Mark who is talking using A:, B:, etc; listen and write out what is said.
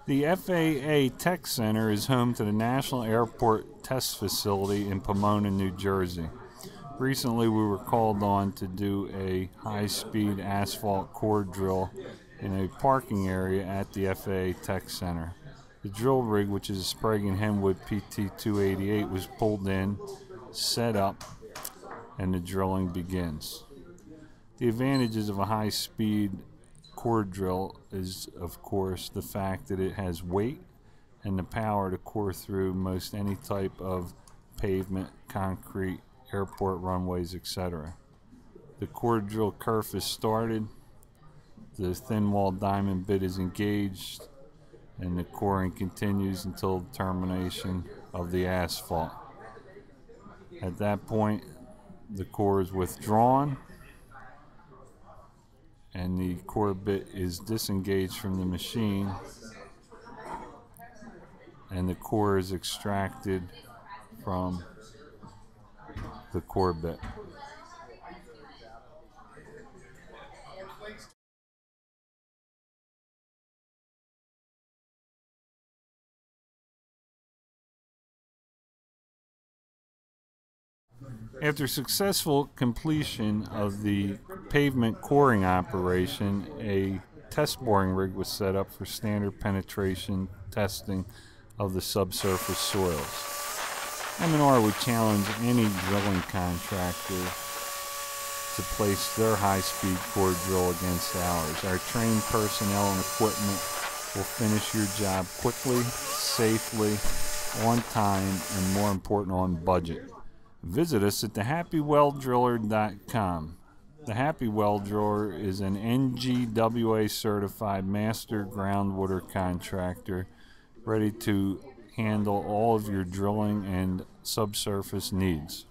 A: The FAA Tech Center is home to the National Airport Test Facility in Pomona, New Jersey. Recently, we were called on to do a high-speed asphalt core drill in a parking area at the FAA Tech Center. The drill rig, which is a Sprague & Henwood PT-288, was pulled in, set up, and the drilling begins. The advantages of a high-speed core drill is, of course, the fact that it has weight and the power to core through most any type of pavement, concrete, airport runways, etc. The core drill kerf is started, the thin wall diamond bit is engaged, and the coring continues until the termination of the asphalt. At that point, the core is withdrawn and the core bit is disengaged from the machine, and the core is extracted from the core bit. After successful completion of the pavement coring operation, a test boring rig was set up for standard penetration testing of the subsurface soils. M&R would challenge any drilling contractor to place their high-speed core drill against ours. Our trained personnel and equipment will finish your job quickly, safely, on time, and more important, on budget. Visit us at thehappyweldriller.com. The Happy Well Driller is an NGWA certified master groundwater contractor ready to handle all of your drilling and subsurface needs.